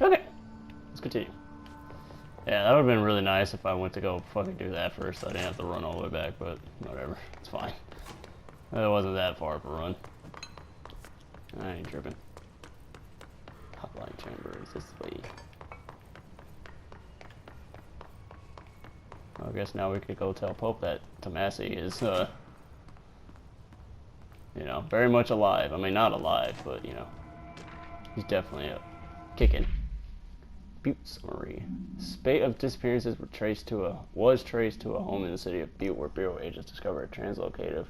Okay, let's continue. Yeah, that would have been really nice if I went to go fucking do that first. I didn't have to run all the way back, but whatever. It's fine. It wasn't that far of a run. I ain't tripping. Hotline chamber is this way. I guess now we could go tell Pope that Tomasi is, you know, very much alive. I mean, not alive, but, you know, he's definitely kicking. Butte summary. Spate of disappearances was traced to a home in the city of Butte where Bureau agents discovered a translocative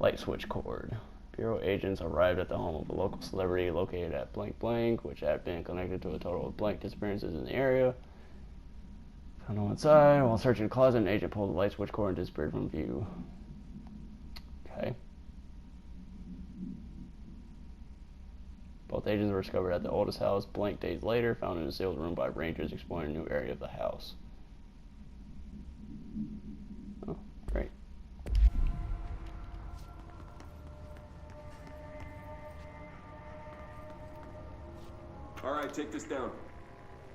light switch cord. Bureau agents arrived at the home of a local celebrity located at blank blank, which had been connected to a total of blank disappearances in the area. Found no inside. While searching the closet, an agent pulled the light switch cord and disappeared from view. Okay. Both agents were discovered at the oldest house blank days later, found in a sealed room by rangers exploring a new area of the house. Oh, great. All right, take this down.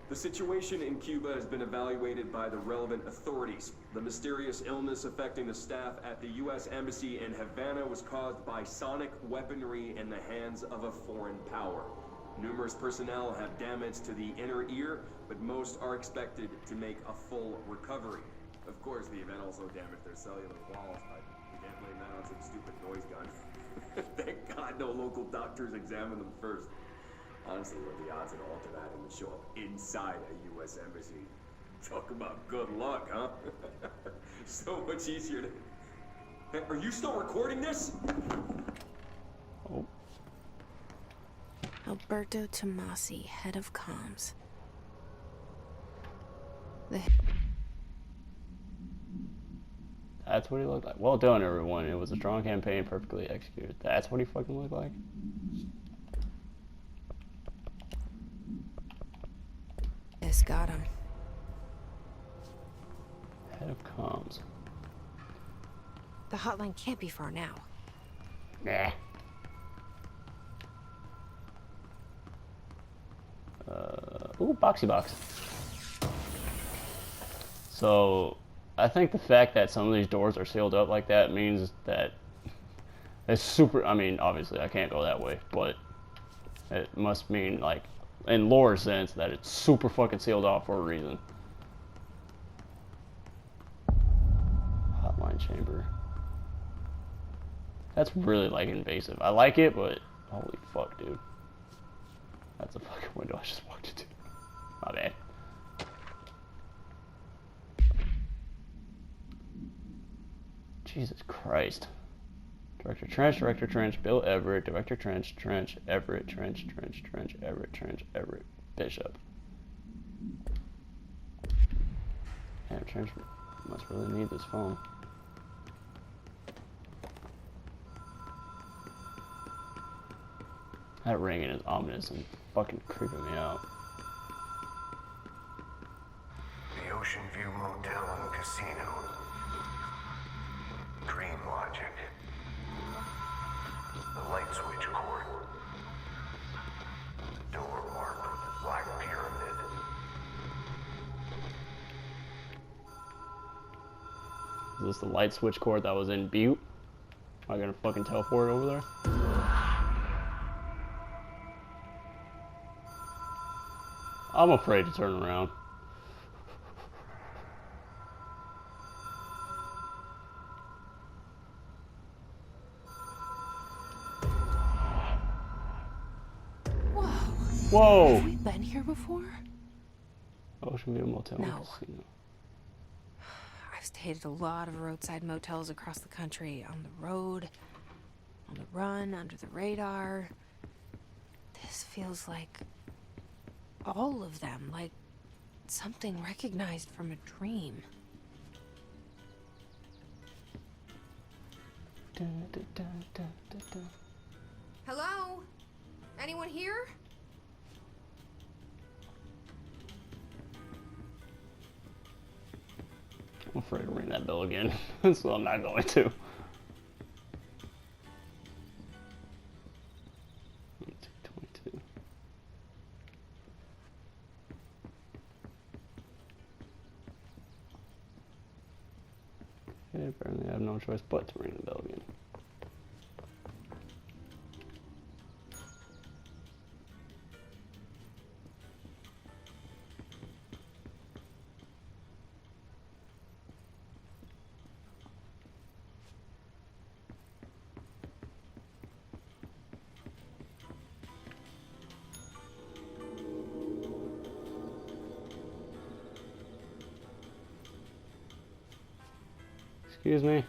The situation in Cuba has been evaluated by the relevant authorities. The mysterious illness affecting the staff at the U.S. Embassy in Havana was caused by sonic weaponry in the hands of a foreign power. Numerous personnel have damage to the inner ear, but most are expected to make a full recovery. Of course, the event also damaged their cellular walls, but we can't blame that on some stupid noise gun. Thank God no local doctors examined them first. Honestly, what are the odds that all to that would show up inside a U.S. embassy? Talk about good luck, huh? So much easier to... Hey, are you still recording this? Oh. Alberto Tomasi, head of comms. That's what he looked like. Well done, everyone. It was a strong campaign, perfectly executed. That's what he fucking looked like? This got him. Head of comms. The hotline can't be far now. Nah. Ooh, boxy box. So, I think the fact that some of these doors are sealed up like that means that it's super, I mean, obviously I can't go that way, but it must mean, like, in lore sense, that it's super fucking sealed off for a reason. Hotline chamber. That's really, like, invasive. I like it, but holy fuck, dude. That's a fucking window I just walked into. My bad. Jesus Christ. Director Trench, Bill Everett, Director Trench, Everett, Everett, Bishop. Damn, Trench must really need this phone. That ringing is ominous and fucking creeping me out. The Ocean View Motel and Casino. Dream logic. The light switch cord. Door marked with the black pyramid. Is this the light switch cord that was in Butte? Am I gonna fucking teleport over there? I'm afraid to turn around. Whoa! Have we been here before? Ocean View Motel. No. Casino. I've stayed at a lot of roadside motels across the country. On the road, on the run, under the radar. This feels like all of them, like something recognized from a dream. Dun, dun, dun, dun, dun, dun. Hello? Anyone here? I'm afraid to ring that bell again, so I'm not going to. 22. no choice but to ring the bell again. Excuse me?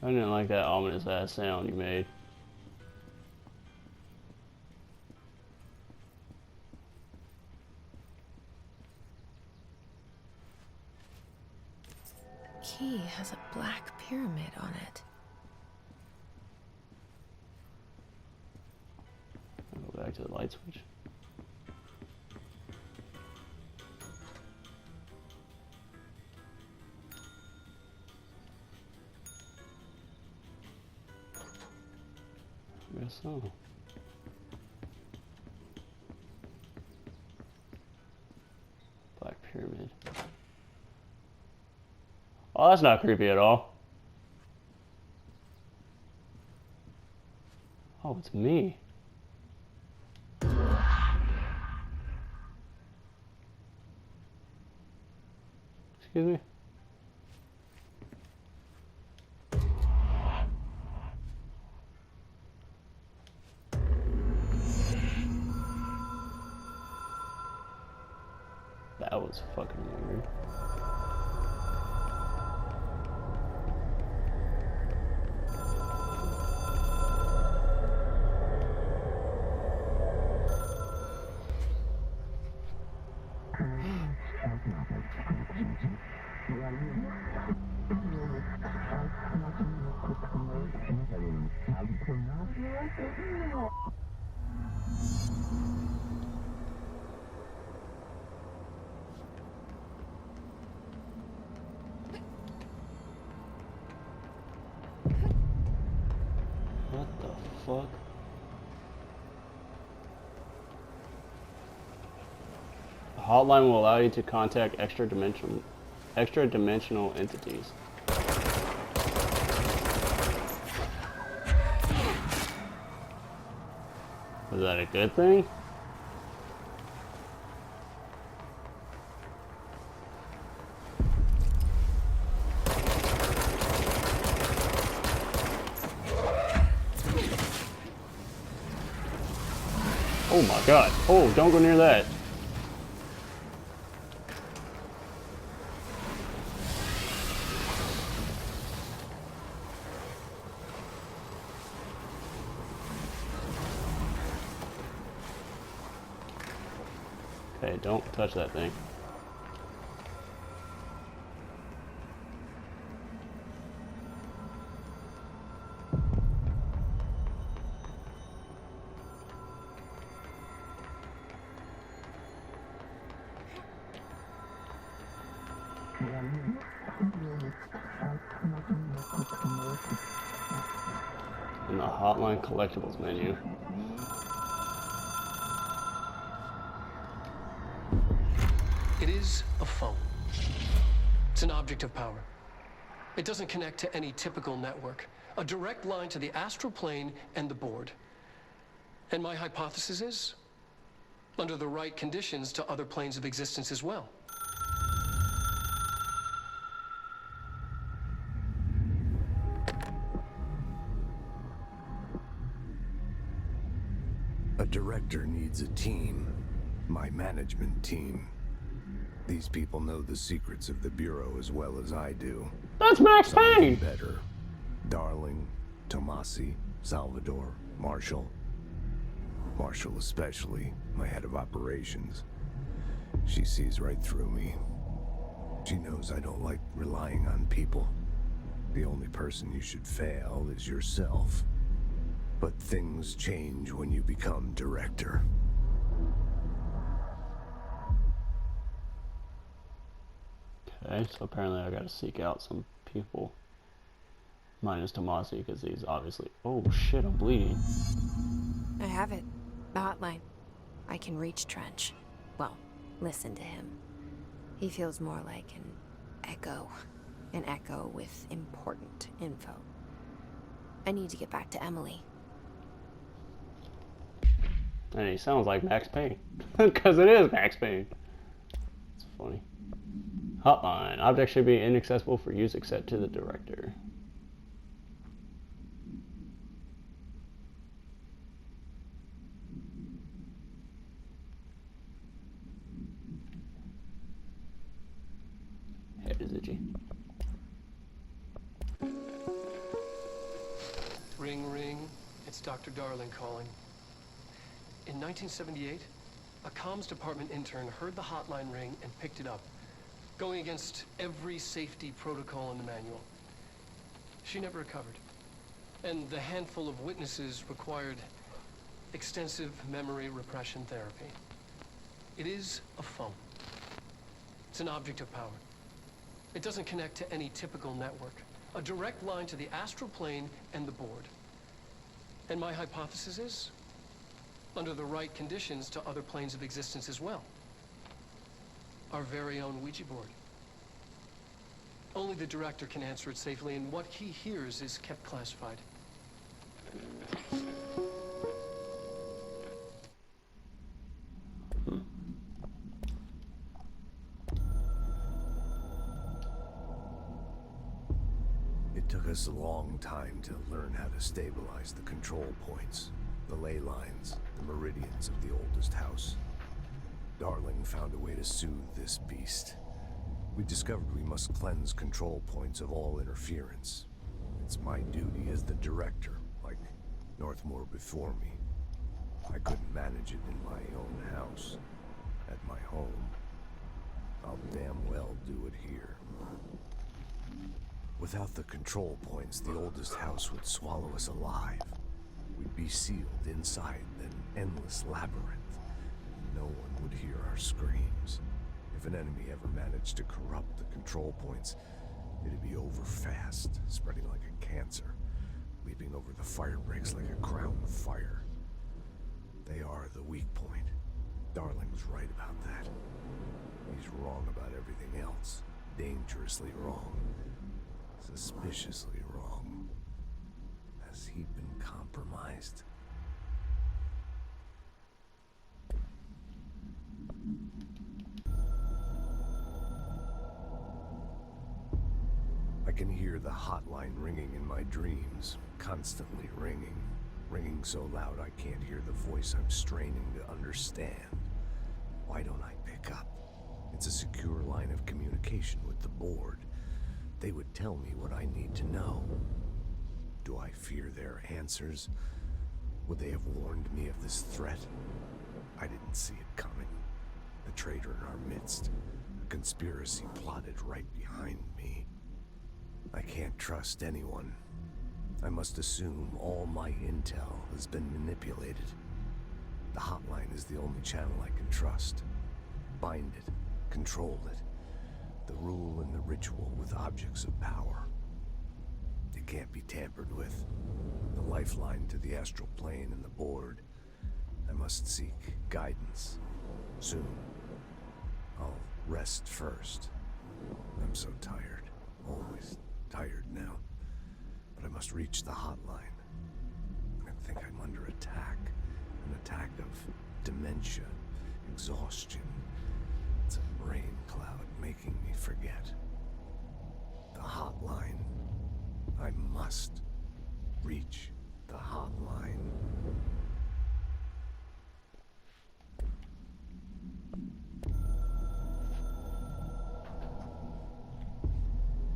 I didn't like that ominous ass sound you made. Key has a black pyramid on it. I'll go back to the light switch. I guess so. Black pyramid. Oh, that's not creepy at all. Oh, it's me. Excuse me? That was fucking weird. What the fuck? The hotline will allow you to contact extra-dimensional entities. Was that a good thing? Oh my god. Oh, don't go near that. Okay, don't touch that thing. In the Hotline collectibles menu. It is a phone. It's an object of power. It doesn't connect to any typical network. A direct line to the astral plane and the board. And my hypothesis is, under the right conditions, to other planes of existence as well. A director needs a team. My management team. These people know the secrets of the Bureau as well as I do. That's Max Payne! Better. Darling, Tomasi, Salvador, Marshall. Marshall especially, my head of operations. She sees right through me. She knows I don't like relying on people. The only person you should fail is yourself. But things change when you become director. Okay, so apparently I gotta seek out some people. Minus Tomasi, because he's obviously... Oh shit, I'm bleeding. I have it. The hotline. I can reach Trench. Well, listen to him. He feels more like an echo. An echo with important info. I need to get back to Emily. And he sounds like Max Payne. Because it is Max Payne. It's funny. Hotline. Objects should be inaccessible for use except to the director. Head is itchy. Ring, ring. It's Dr. Darling calling. In 1978, a comms department intern heard the hotline ring and picked it up, going against every safety protocol in the manual. She never recovered. And the handful of witnesses required extensive memory repression therapy. It is a phone. It's an object of power. It doesn't connect to any typical network. A direct line to the astral plane and the board. And my hypothesis is, under the right conditions, to other planes of existence as well. Our very own Ouija board. Only the director can answer it safely, and what he hears is kept classified. It took us a long time to learn how to stabilize the control points, the ley lines, the meridians of the oldest house. Darling found a way to soothe this beast. We discovered we must cleanse control points of all interference. It's my duty as the director, like Northmore before me. I couldn't manage it in my own house, at my home. I'll damn well do it here. Without the control points, the oldest house would swallow us alive. We'd be sealed inside an endless labyrinth. No one would hear our screams. If an enemy ever managed to corrupt the control points, it'd be over fast, spreading like a cancer, leaping over the fire breaks like a crown of fire. They are the weak point. Darling's right about that. He's wrong about everything else. Dangerously wrong. Suspiciously wrong. Has he been compromised? I can hear the hotline ringing in my dreams, constantly ringing. Ringing so loud I can't hear the voice I'm straining to understand. Why don't I pick up? It's a secure line of communication with the board. They would tell me what I need to know. Do I fear their answers? Would they have warned me of this threat? I didn't see it coming. A traitor in our midst. A conspiracy plotted right behind me. I can't trust anyone. I must assume all my intel has been manipulated. The hotline is the only channel I can trust. Bind it, control it. The rule and the ritual with objects of power. It can't be tampered with. The lifeline to the astral plane and the board. I must seek guidance. Soon. I'll rest first. I'm so tired. Always tired now. But I must reach the hotline. I think I'm under attack. An attack of dementia, exhaustion. It's a brain cloud making me forget. The hotline. I must reach the hotline.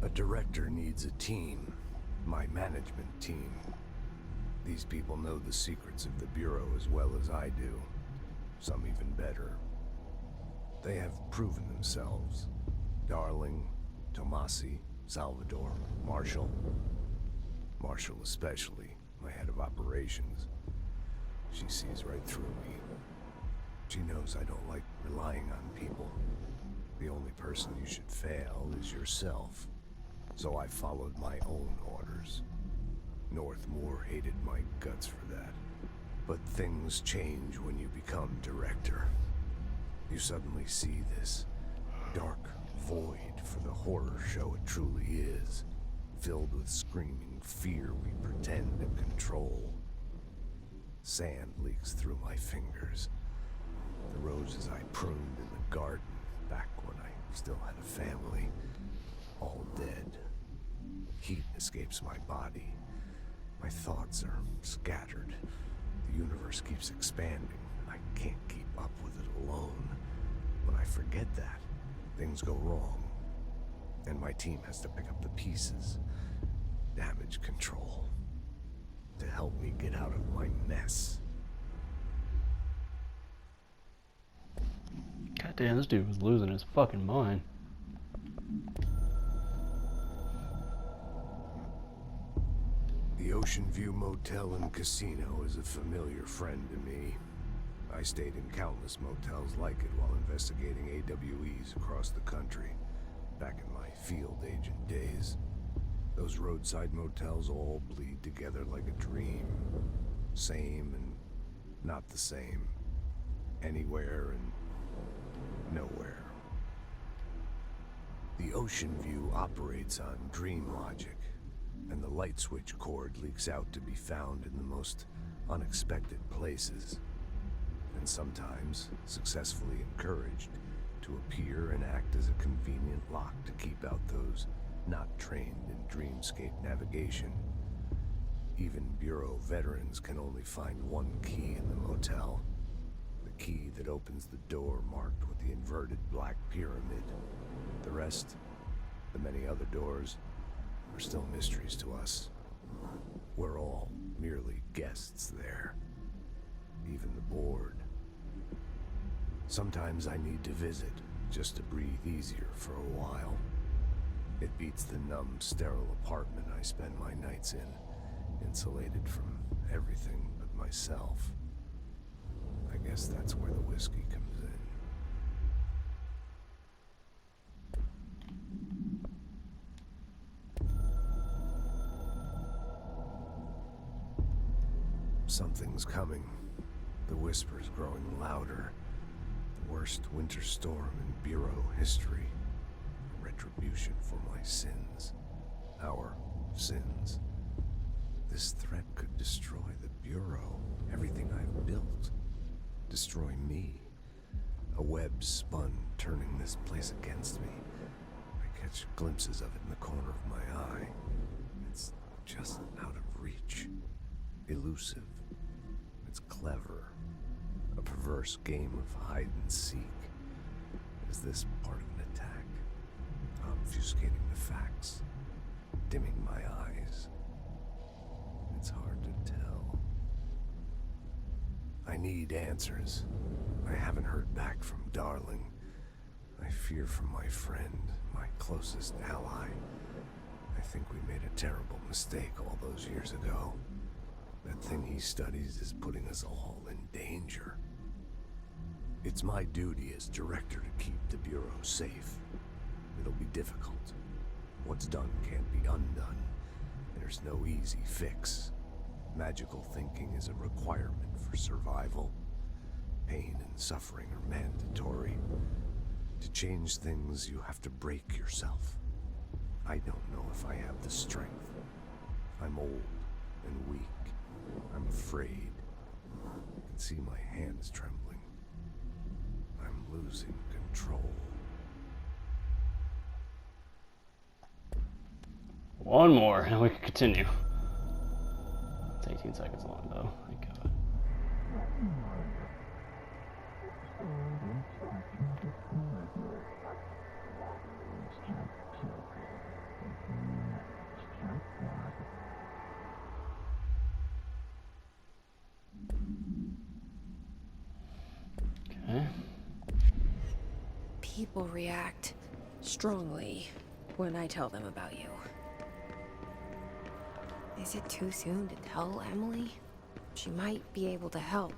A director needs a team. My management team. These people know the secrets of the Bureau as well as I do. Some even better. They have proven themselves. Darling, Tomasi, Salvador, Marshall. Marshall especially, my head of operations. She sees right through me. She knows I don't like relying on people. The only person you should fail is yourself. So I followed my own orders. Northmore hated my guts for that. But things change when you become director. You suddenly see this dark void for the horror show it truly is, filled with screaming fear we pretend to control. Sand leaks through my fingers. The roses I pruned in the garden back when I still had a family, all dead. Heat escapes my body. My thoughts are scattered. The universe keeps expanding. I can't keep up with it alone. When I forget that, things go wrong. And my team has to pick up the pieces. Damage control. To help me get out of my mess. God damn, this dude was losing his fucking mind. The Ocean View Motel and Casino is a familiar friend to me. I stayed in countless motels like it while investigating AWEs across the country, back in my field agent days. Those roadside motels all bleed together like a dream. Same and not the same. Anywhere and nowhere. The Ocean View operates on dream logic, and the light switch cord leaks out to be found in the most unexpected places, and sometimes successfully encouraged to appear and act as a convenient lock to keep out those not trained in dreamscape navigation. Even Bureau veterans can only find one key in the motel. The key that opens the door marked with the inverted black pyramid. The rest, the many other doors, are still mysteries to us. We're all merely guests there. Even the board. Sometimes I need to visit, just to breathe easier for a while. It beats the numb, sterile apartment I spend my nights in, insulated from everything but myself. I guess that's where the whiskey comes in. Something's coming. The whisper's growing louder. The worst winter storm in Bureau history. Retribution for my sins. Our sins. This threat could destroy the Bureau, everything I've built. Destroy me. A web spun, turning this place against me. I catch glimpses of it in the corner of my eye. It's just out of reach. Elusive. It's clever. A perverse game of hide and seek. Is this part of an attack? Obfuscating the facts. Dimming my eyes. It's hard to tell. I need answers. I haven't heard back from Darling. I fear for my friend, my closest ally. I think we made a terrible mistake all those years ago. That thing he studies is putting us all in danger. It's my duty as director to keep the Bureau safe. It'll be difficult. What's done can't be undone. There's no easy fix. Magical thinking is a requirement for survival. Pain and suffering are mandatory. To change things, you have to break yourself. I don't know if I have the strength. I'm old and weak. I'm afraid. I can see my hands trembling. I'm losing control. One more, and we can continue. It's 18 seconds long, though. Thank God. Okay. People react strongly when I tell them about you. Is it too soon to tell Emily? She might be able to help.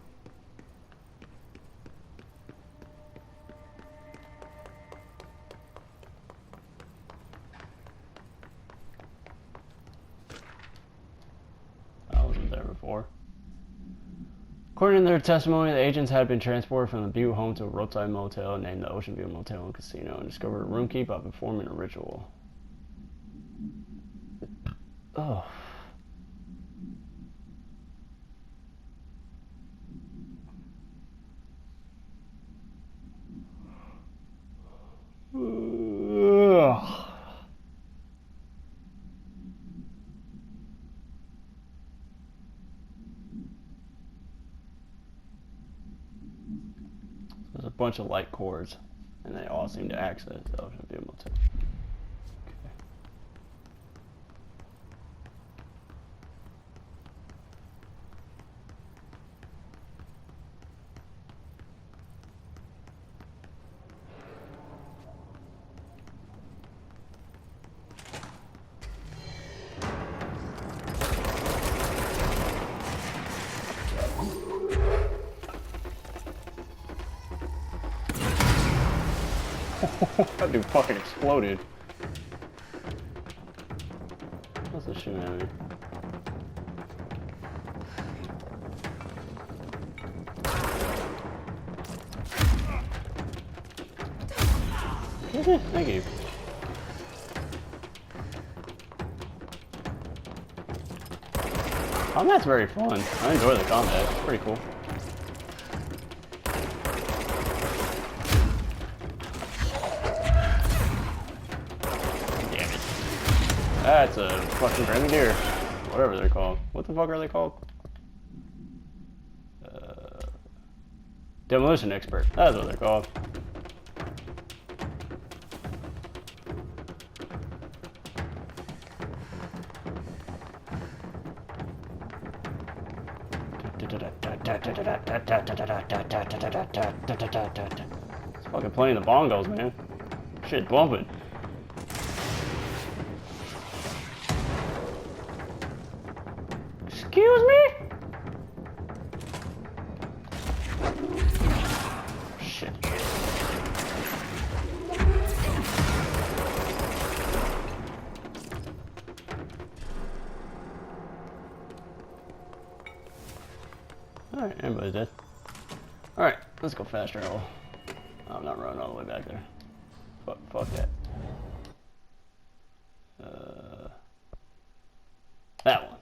I wasn't there before. Of According to their testimony, the agents had been transported from the Butte home to a roadside motel named the Ocean View Motel and Casino and discovered a room key by performing a ritual. Oh. Ugh. There's a bunch of light cords, and they all seem to access the Ocean View Motel. That dude fucking exploded. What's this shooting at me? Thank you. Combat's very fun. I enjoy the combat. It's pretty cool. That's a fucking grenadier. Whatever they're called. What the fuck are they called? Demolition expert. That's what they're called. It's fucking playing the bongos, man. Shit bumping. Excuse me? Shit. Alright, everybody's dead. Alright, let's go fast travel. I'm not running all the way back there. Fuck that. That one.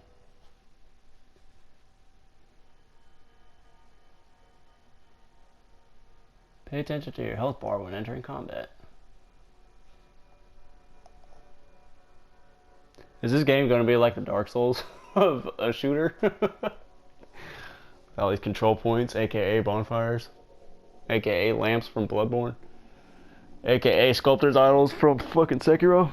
Pay attention to your health bar when entering combat. Is this game going to be like the Dark Souls of a shooter? All these control points, aka bonfires, aka lamps from Bloodborne, aka sculptor's idols from fucking Sekiro,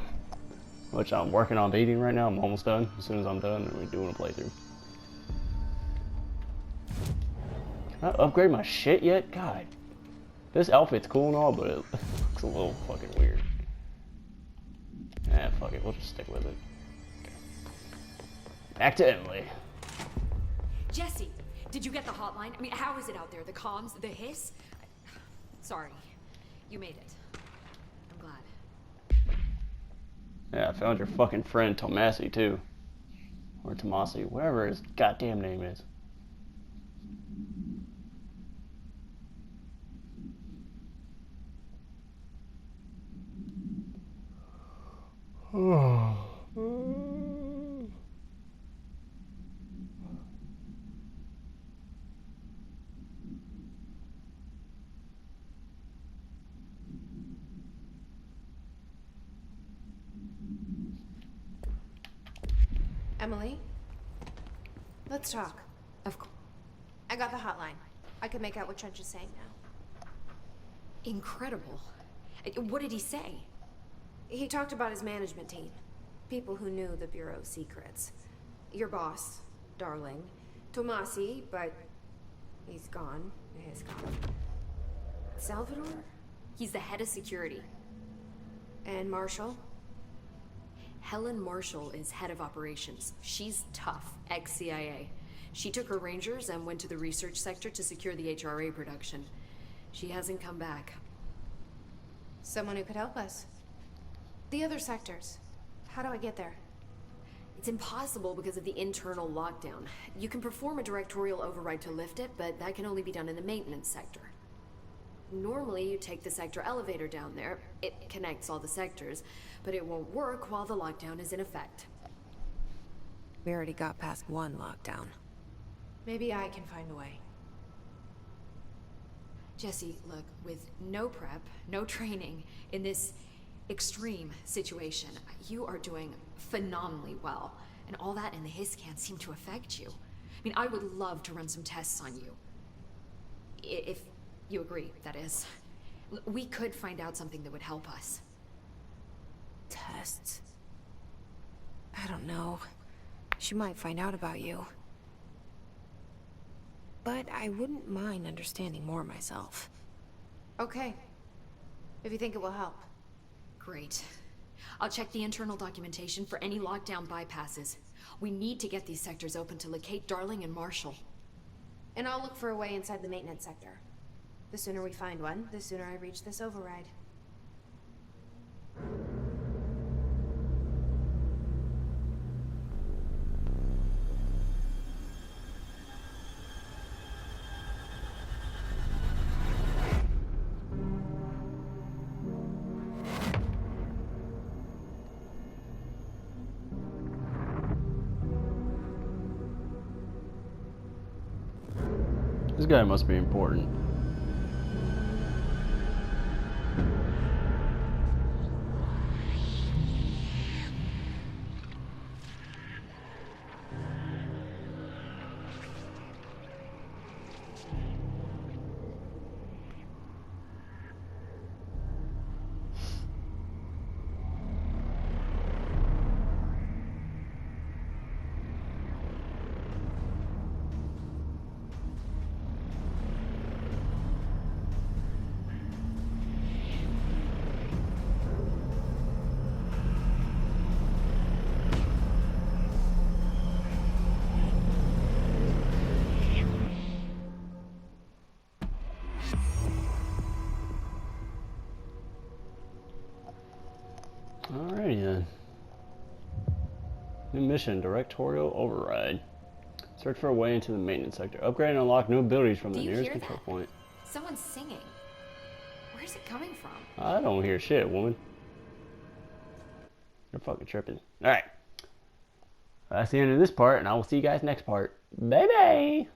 which I'm working on beating right now. I'm almost done. As soon as I'm done, we're doing a playthrough. Can I upgrade my shit yet? God. This outfit's cool and all, but it looks a little fucking weird. Eh, fuck it. We'll just stick with it. Okay. Back to Emily. Jesse, did you get the hotline? I mean, how is it out there? The comms, the hiss? Sorry. You made it. I'm glad. Yeah, I found your fucking friend Tomasi, too. Or Tomasi, whatever his goddamn name is. Emily? Let's talk. Of course. I got the hotline. I can make out what Trench is saying now. Incredible. What did he say? He talked about his management team. People who knew the Bureau's secrets. Your boss, Darling. Tomasi, but he's gone. He's gone. Salvador? He's the head of security. And Marshall? Helen Marshall is head of operations. She's tough, ex-CIA. She took her Rangers and went to the research sector to secure the HRA production. She hasn't come back. Someone who could help us. The other sectors. How do I get there? It's impossible because of the internal lockdown. You can perform a directorial override to lift it, but that can only be done in the maintenance sector. Normally, you take the sector elevator down there. It connects all the sectors, but it won't work while the lockdown is in effect. We already got past one lockdown. Maybe I can find a way. Jesse, look, with no prep, no training in this extreme situation, you are doing phenomenally well. And all that and the hiss can't seem to affect you. I mean, I would love to run some tests on you. If you agree, that is. We could find out something that would help us. Tests? I don't know. She might find out about you. But I wouldn't mind understanding more myself. Okay. If you think it will help. Great. I'll check the internal documentation for any lockdown bypasses. We need to get these sectors open to locate Darling and Marshall. And I'll look for a way inside the maintenance sector. The sooner we find one, the sooner I reach this override. This guy must be important. Alrighty then. New mission, directorial override. Search for a way into the maintenance sector. Upgrade and unlock new abilities from the nearest control point. Someone's singing. Where's it coming from? I don't hear shit, woman. You're fucking tripping. Alright. That's the end of this part, and I will see you guys next part. Bye bye!